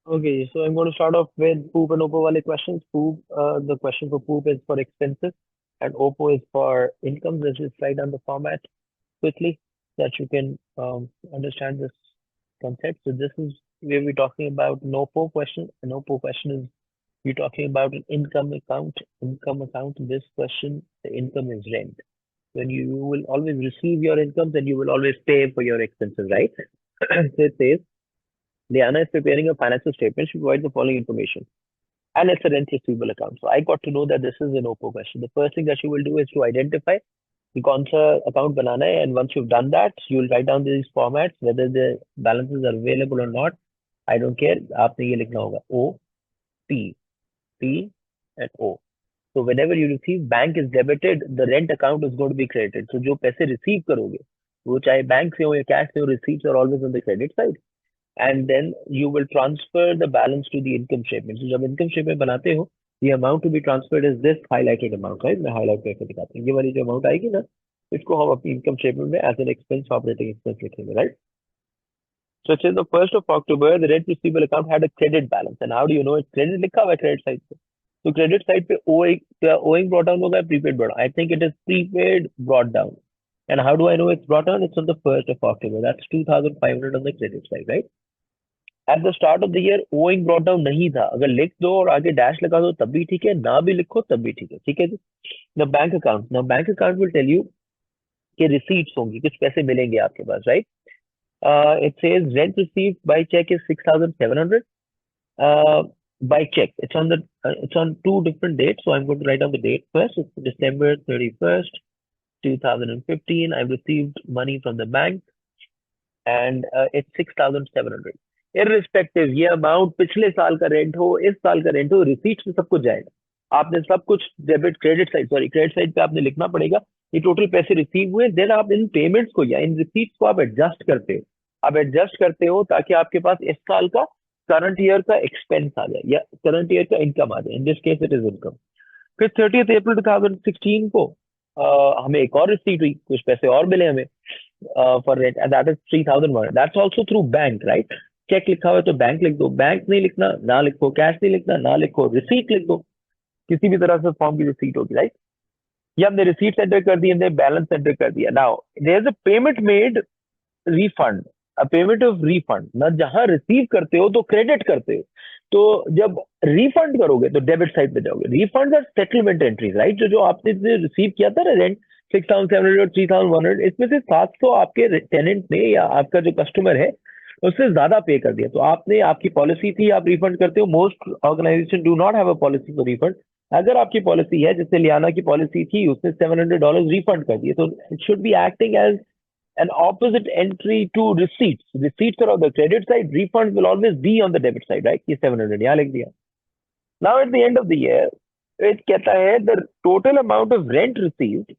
Okay, so I'm going to start off with Poop and Oppo wale questions. Poop, the question for Poop is for expenses, and Oppo is for income. Let's just write down the format quickly that you can understand this concept. So this is where we're talking about an Oppo question. An Oppo question is you're talking about an income account. Income account. In this question, the income is rent. When you will always receive your income, then you will always pay for your expenses, right? So it says Liana is preparing a financial statement. She provides the following information. And it's a rent receivable account. So I got to know that this is an OPPO question. The first thing that you will do is to identify कि कौन सा account बनाना है, and once you've done that, you will write down these formats, whether the balances are available or not. I don't care. आपने ये लिखना होगा O, P, P, and O. So whenever you receive, bank is debited, the rent account is going to be credited. So जो पैसे receive करोगे, वो चाहे bank से हो या cash से हो, receipts are always on the credit side. And then you will transfer the balance to the income statement. So जब income statement बनाते हो, the amount to be transferred is this highlighted amount, right? मैं highlight करके दिखाता हूँ. ये वाली जो amount आएगी ना, इसको हम अपनी income statement में as an expense, operating expense लिखेंगे, right? So it says the 1st of October, the rent receivable account had a credit balance. And how do you know it's credit? लिखा हुआ है credit side पे. So credit side पे owing brought down होगा, prepaid brought down. I think it is prepaid brought down. And how do I know it's brought down? It's on the 1st of October. That's 2,500 on the credit side, right? At the start of the year owing brought down नहीं था. अगर लिख दो और आगे dash लगा दो तब भी ठीक है, ना भी लिखो तब भी ठीक है जी. Bank account will tell you कि रिसीट्स होंगी, कुछ पैसे मिलेंगे आपके पास, right? It says rent received by check is 6,700. By check, it's on two different dates, so I'm going to write down the date first. It's December 31st, 2015. I received money from the bank, and it's 6,700. Irrespective ये amount पिछले साल का rent हो, इस साल का rent हो, receipts में सब कुछ जाएगा. आपने सब कुछ डेबिट क्रेडिट साइड पे आपने लिखना पड़ेगा ये टोटल पैसे रिसीव हुए. देन आप इन पेमेंट्स को या इन रिसीट्स को आप एडजस्ट करते हो. आप एडजस्ट करते हो ताकि आपके पास इस साल का करंट ईयर का एक्सपेंस आ जाए या करंट ईयर का इनकम आ जाए. In this case it is income. फिर 30 अप्रैल 2016 को हमें एक और रिसीट हुई, कुछ पैसे और मिले हमें for rent, and that is 3,100. That's also through bank, right? Cheque लिखा हुआ है तो बैंक लिख दो, बैंक नहीं लिखना ना लिखो, कैश नहीं लिखना ना लिखो, रिसीट लिख दो. किसी भी तरह से फॉर्म की रिसीट होगी, राइट? ये हमने रिसीट एंटर कर दी, हमने बैलेंस एंटर कर दिया. Now there is a payment made refund, a payment of refund ना. जहां रिसीव करते हो तो क्रेडिट करते हो, तो जब रिफंड करोगे तो डेबिट साइड पे जाओगे. रिफंड और सेटलमेंट एंट्रीज, राइट? जो जो आपने रिसीव किया था ना रेंट 6,700 और 3,100, इसमें से 700 आपके टेनेंट ने या आपका जो कस्टमर है उससे ज्यादा पे कर दिया. तो आपने, आपकी पॉलिसी थी आप रिफंड करते हो. Most organisation do not have a policy for refund. अगर आपकी पॉलिसी है, जैसे लियाना की पॉलिसी थी, उसने $700 रिफंड कर दिए, तो it should be acting as an opposite entry to receipts. Receipts are on the credit side, refunds will always be on the debit side, right? ये 700 यहाँ लिख दिया. Now at the end of the year, it कहता है the total amount of rent received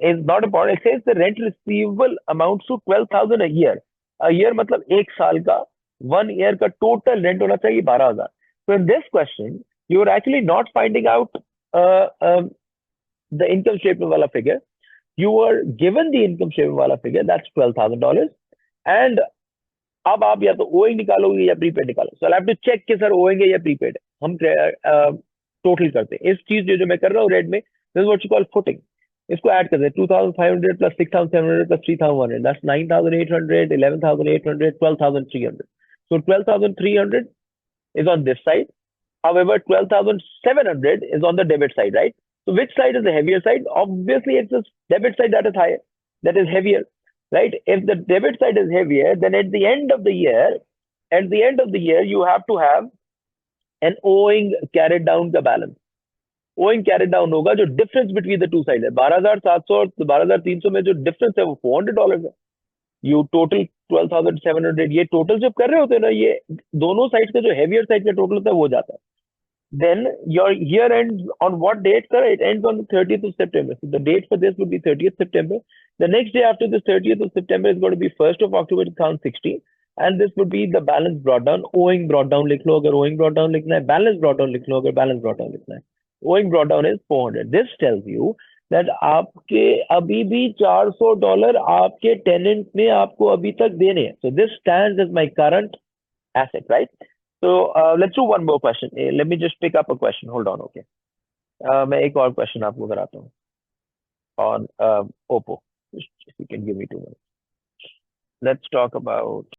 is not important. It says the rent receivable amounts to 12,000 a year. A year मतलब एक साल का, 1 year का total rent होना चाहिए 12,000. So in this question, you are actually not finding out uh, um, the income statement वाला figure. You were given the income statement वाला figure, that's $12,000, and अब आप या तो ओइंग निकालोगे या प्रीपेड निकालो. सो आई हैव टू चेक कि सर ओइंग है या प्रीपेड. हम टोटल करते हैं. इस चीज जो मैं कर रहा हूँ रेड में, this what you call footing. इसको ऐड करते हैं 2,500 plus 6,700 plus 3,100, that's 9,800, 11,800, 12,300. So 12,300 is on this side. However, 12,700 is on the debit side, right? So which side is the heavier side? Obviously, it's the debit side that is higher, that is heavier, right? If the debit side is heavier, then at the end of the year, you have to have an owing carried down the balance. Owing carried down होगा, जो difference between the two sides है. 12,700 और 12,300 में जो difference है वो $400 है. You total 12,700. ये total जब कर रहे होते हैं ना, ये दोनों साइड का जो heavier side का total होता है वो जाता है. Then your year ends on what date, sir? It ends on the 30th of September. So the date for this would be 30th September. The next day after the 30th of September is going to be 1st of October 2016. And this would be the balance brought down. Owing brought down लिख लो अगर owing brought down लिखना है. Balance brought down लिख लो अगर balance brought down लिखना है. Owing brought down is 400. This tells you that आपके अभी भी $400 आपके tenant ने आपको अभी तक देने हैं. So this stands as my current asset, right? So let's do one more question. Let me just pick up a question. Hold on, okay. मैं एक और question आपको कराता हूँ on Oppo. Just if you can give me 2 minutes. Let's talk about